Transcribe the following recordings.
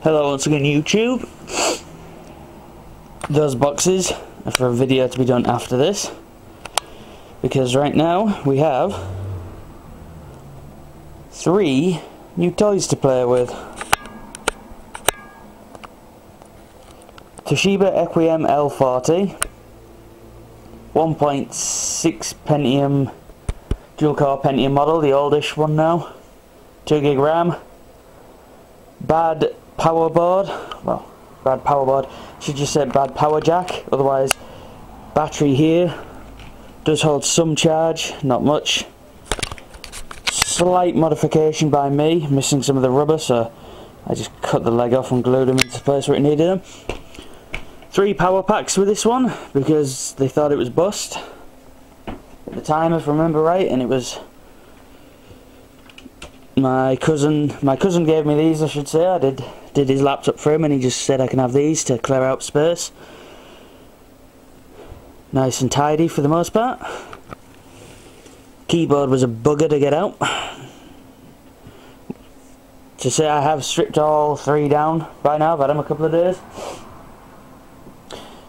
Hello once again YouTube. Those boxes are for a video to be done after this, because right now we have 3 new toys to play with. Toshiba Equium L40 1.6 Pentium dual core Pentium model, the oldish one now, 2 gig RAM, bad power board, well, bad power board, should just say bad power jack, otherwise battery here does hold some charge, not much. Slight modification by me, missing some of the rubber, so I just cut the leg off and glued them into place where it needed them. 3 power packs with this one because they thought it was bust at the time, if I remember right, and it was my cousin gave me these, I should say. I did his laptop for him and he just said I can have these to clear out space. Nice and tidy for the most part. Keyboard was a bugger to get out. To say I have stripped all 3 down by now, I've had them a couple of days.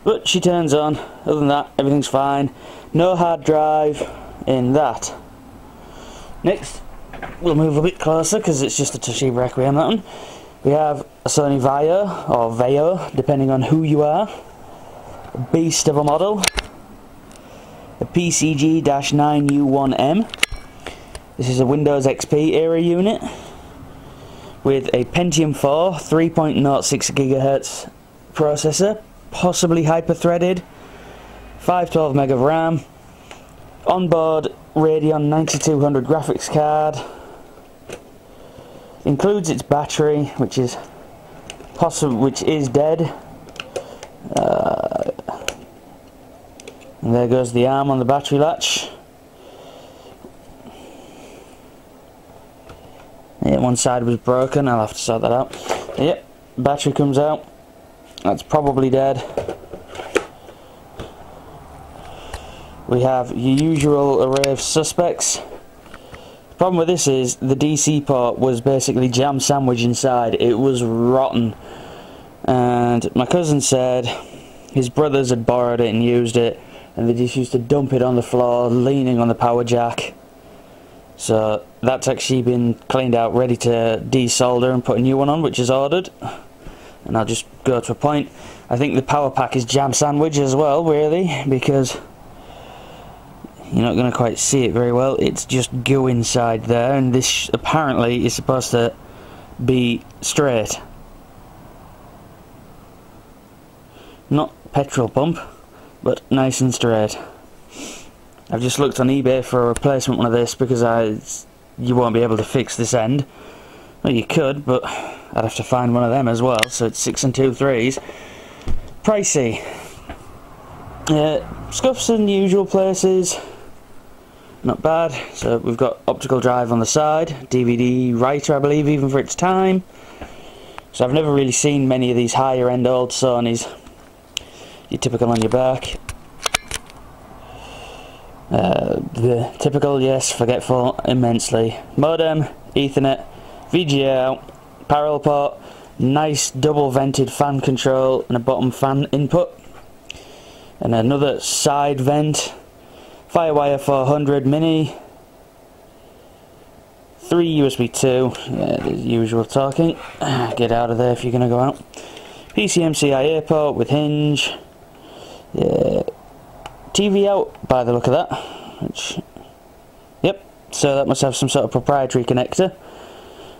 But she turns on. Other than that, everything's fine. No hard drive in that. Next, we'll move a bit closer because it's just a Toshiba Equium, that one. We have a Sony Vaio, or Vaio, depending on who you are. A beast of a model. A PCG-9U1M. This is a Windows XP era unit with a Pentium 4 3.06 GHz processor, possibly hyper-threaded, 512 meg of RAM, onboard Radeon 9200 graphics card, includes its battery, which is dead. And there goes the arm on the battery latch. Yeah, one side was broken, I'll have to sort that out. Yep, battery comes out. That's probably dead. We have your usual array of suspects. The problem with this is the DC port was basically jam sandwich inside. It was rotten. And my cousin said his brothers had borrowed it and used it, and they just used to dump it on the floor, leaning on the power jack. So that's actually been cleaned out, ready to desolder and put a new one on, which is ordered. And I'll just go to a point. I think the power pack is jam sandwich as well, really, because you're not going to quite see it very well. It's just goo inside there, and this apparently is supposed to be straight. Not petrol pump, but nice and straight. I've just looked on eBay for a replacement one of this because you won't be able to fix this end. Well, you could, but I'd have to find one of them as well, so it's 6 2/3. Pricey. Scuffs in the usual places. Not bad. So we've got optical drive on the side, DVD writer I believe even for its time. So I've never really seen many of these higher end old Sonys. Your typical on your back. The typical, yes, forgetful immensely. Modem, Ethernet, VGA out, parallel port, nice double vented fan control and a bottom fan input. And another side vent. Firewire 400 mini. 3 USB 2. Yeah, the usual talking. Get out of there if you're going to go out. PCMCIA port with hinge. Yeah. TV out by the look of that. Which, yep, so that must have some sort of proprietary connector.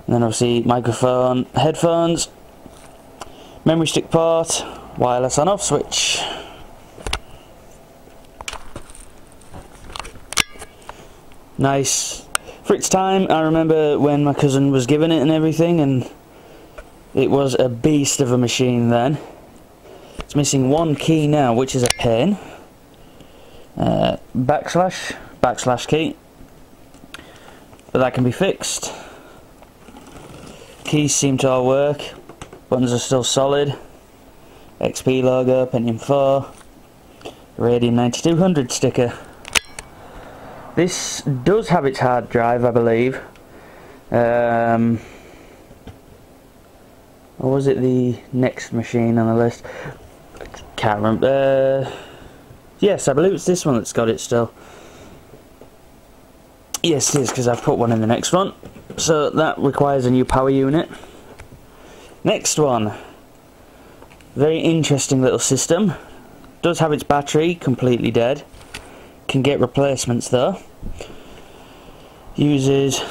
And then obviously microphone, headphones, memory stick port, wireless on off switch. Nice. For its time, I remember when my cousin was given it and everything, and it was a beast of a machine then. It's missing one key now, which is a pain. Backslash key, but that can be fixed. Keys seem to all work, buttons are still solid. XP logo, Pentium 4, Radeon 9200 sticker. This does have its hard drive, I believe. Or was it the next machine on the list? Can't remember. Yes, I believe it's this one that's got it still. Yes, it is, because I've put one in the next one. So that requires a new power unit. Next one. Very interesting little system. Does have its battery completely dead. Can get replacements though. Uses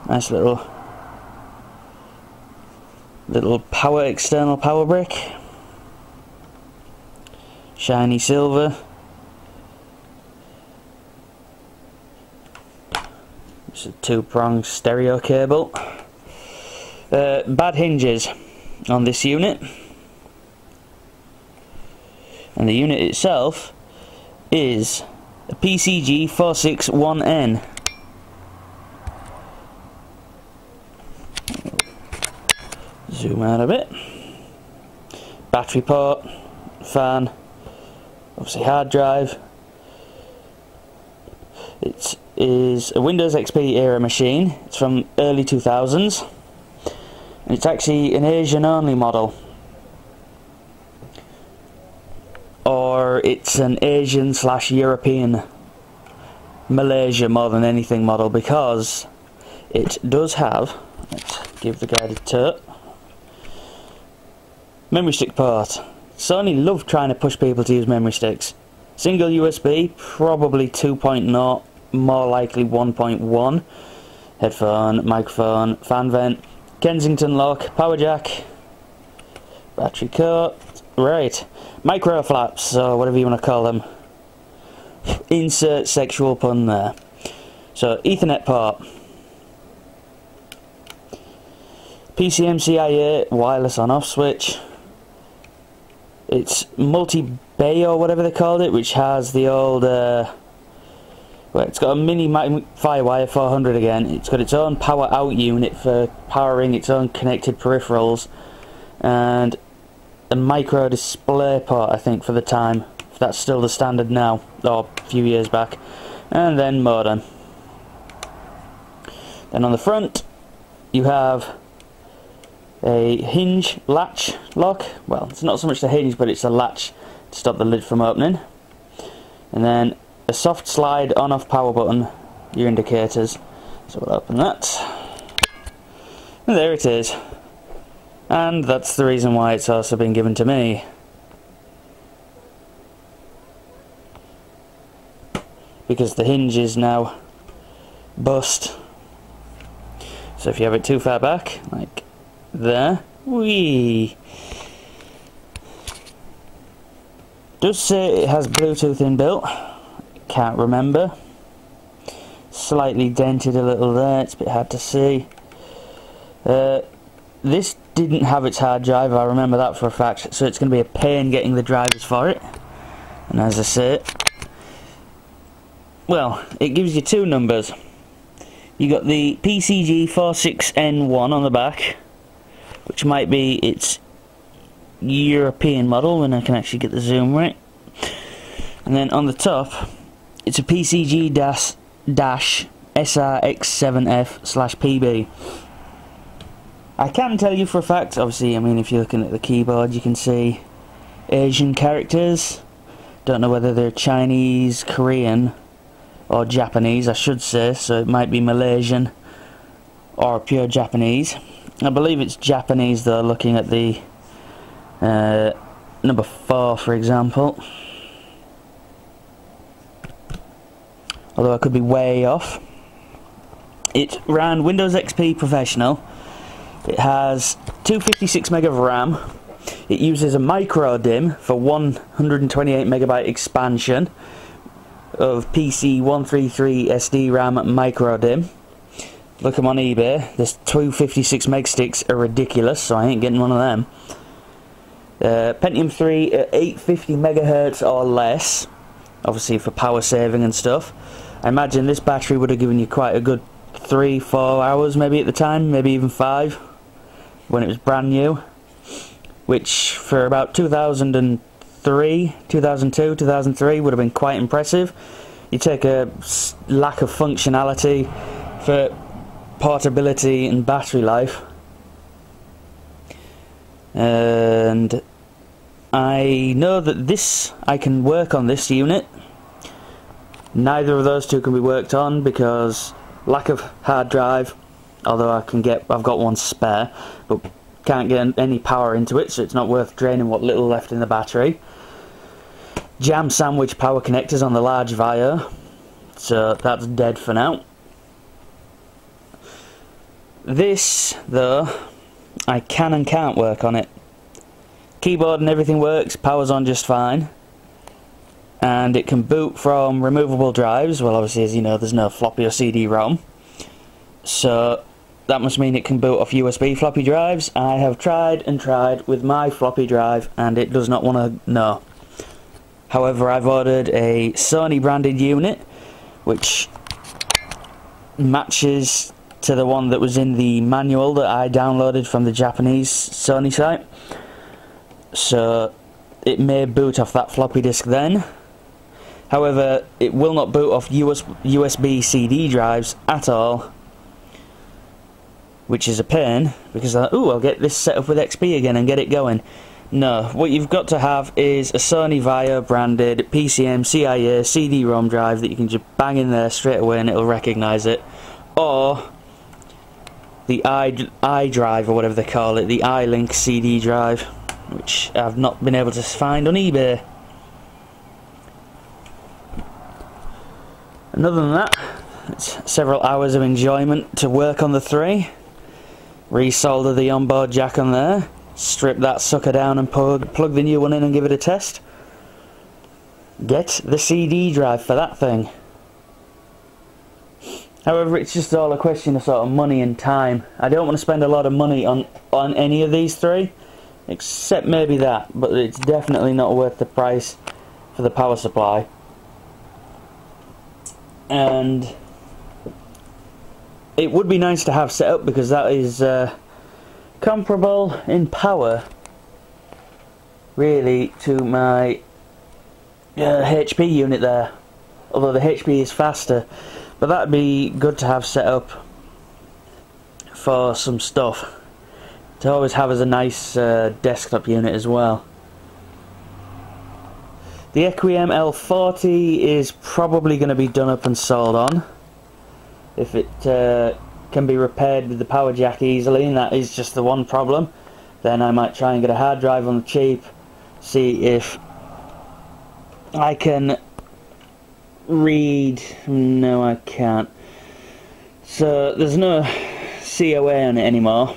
nice little external power brick. Shiny silver. It's a 2-pronged stereo cable. Bad hinges on this unit. And the unit itself is a PCG-415S. Zoom out a bit. Battery port, fan, obviously hard drive. It is a Windows XP era machine. It's from early 2000s. And it's actually an Asian only model. Or it's an Asian / European, Malaysia more than anything model, because it does have, let's give the guy the turret, memory stick port. Sony love trying to push people to use memory sticks. Single USB, probably 2.0, more likely 1.1. Headphone, microphone, fan vent, Kensington lock, power jack, battery coat, right, micro flaps, or whatever you want to call them. Insert sexual pun there. So, Ethernet port. PCMCIA wireless on off switch. It's multi-bay or whatever they called it, which has the old well, it's got a mini Firewire 400 again. It's got its own power out unit for powering its own connected peripherals, and a micro display port, I think, for the time. If that's still the standard now, or a few years back. And then modem. Then on the front you have a hinge latch lock. Well, it's not so much the hinge, but it's a latch to stop the lid from opening. And then a soft slide on off power button, your indicators. So we'll open that. And there it is. And that's the reason why it's also been given to me. Because the hinge is now bust. So if you have it too far back, like there, whee! Does say it has Bluetooth inbuilt. Can't remember. Slightly dented a little there, it's a bit hard to see. This didn't have its hard drive, I remember that for a fact, so it's going to be a pain getting the drivers for it. And as I say, well, it gives you two numbers. You got the PCG-46N1 on the back, which might be its European model when I can actually get the zoom right. And then on the top, it's a PCG-SRX7F/PB. I can tell you for a fact, obviously, I mean, if you're looking at the keyboard, you can see Asian characters. Don't know whether they're Chinese, Korean, or Japanese, I should say, so it might be Malaysian or pure Japanese. I believe it's Japanese though, looking at the number 4, for example. Although I could be way off. It ran Windows XP Professional. It has 256 meg of RAM. It uses a micro DIMM for 128 megabyte expansion of PC133 SD RAM micro DIMM. Look them on eBay. This 256 meg sticks are ridiculous, so I ain't getting one of them. Pentium 3 at 850 megahertz or less, obviously for power saving and stuff. I imagine this battery would have given you quite a good 3-4 hours maybe at the time, maybe even 5 when it was brand new, which for about 2003, 2002, 2003 would have been quite impressive. You take a lack of functionality for portability and battery life, and I know that I can work on this unit. Neither of those two can be worked on because lack of hard drive, although I've got one spare, but can't get any power into it, so it's not worth draining what little left in the battery. Jam sandwich power connectors on the large Vaio, so that's dead for now. This, though, I can and can't work on it. Keyboard and everything works, power's on just fine, and it can boot from removable drives. Well, obviously, as you know, there's no floppy or CD-ROM, so that must mean it can boot off USB floppy drives. I have tried and tried with my floppy drive, and it does not want to know. However, I've ordered a Sony branded unit, which matches to the one that was in the manual that I downloaded from the Japanese Sony site. So it may boot off that floppy disk then. However, it will not boot off USB CD drives at all, which is a pain, because I'll get this set up with XP again and get it going. No, what you've got to have is a Sony Vaio branded PCM CIA CD-ROM drive that you can just bang in there straight away and it'll recognise it, or the iDrive or whatever they call it, the iLink CD drive, which I've not been able to find on eBay. And other than that, it's several hours of enjoyment to work on the three. Resolder the onboard jack on there, strip that sucker down and plug the new one in and give it a test. Get the CD drive for that thing. However, it's just all a question of sort of money and time. I don't want to spend a lot of money on any of these three, except maybe that, but it's definitely not worth the price for the power supply. And it would be nice to have set up, because that is comparable in power really to my HP unit there, although the HP is faster, but that'd be good to have set up for some stuff to always have as a nice desktop unit as well. The Equium L40 is probably going to be done up and sold on. If it can be repaired with the power jack easily, and that is just the one problem, then I might try and get a hard drive on the cheap, see if I can read. No, I can't. So there's no COA on it anymore,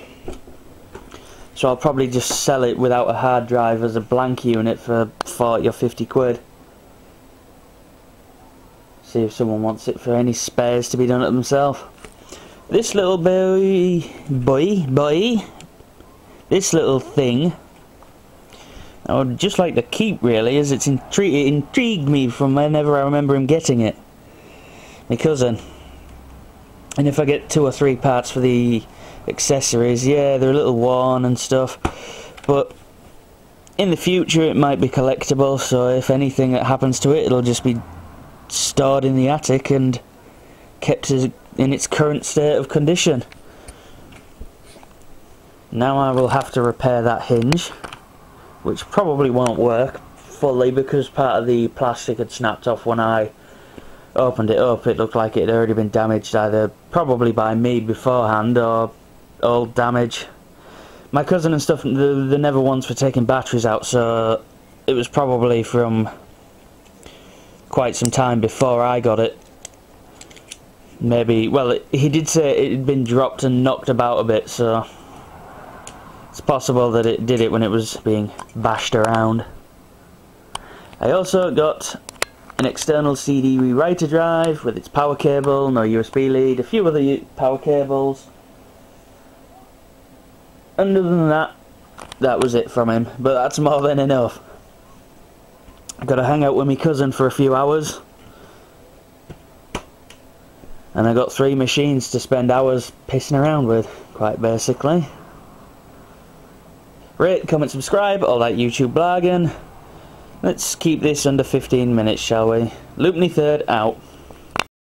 so I'll probably just sell it without a hard drive as a blank unit for 40 or 50 quid. See if someone wants it for any spares to be done at themselves. This little this little thing, I would just like to keep, really, as it intrigued me from whenever I remember him getting it. My cousin. And if I get 2 or 3 parts for the accessories, yeah, they're a little worn and stuff, but in the future it might be collectible, so if anything that happens to it, it'll just be stored in the attic and kept in its current state of condition. Now I will have to repair that hinge, which probably won't work fully because part of the plastic had snapped off when I opened it up. It looked like it had already been damaged, either probably by me beforehand or old damage. My cousin and stuff, they're never ones for taking batteries out, so it was probably from quite some time before I got it. Maybe, well, he did say it had been dropped and knocked about a bit, so it's possible that it did it when it was being bashed around. I also got an external CD rewriter drive with its power cable, no USB lead, a few other power cables. And other than that, that was it from him, but that's more than enough. I've got to hang out with my cousin for a few hours, and I got 3 machines to spend hours pissing around with, quite basically. Rate, comment, subscribe, all that YouTube blagging. Let's keep this under 15 minutes, shall we? Loopney Third out.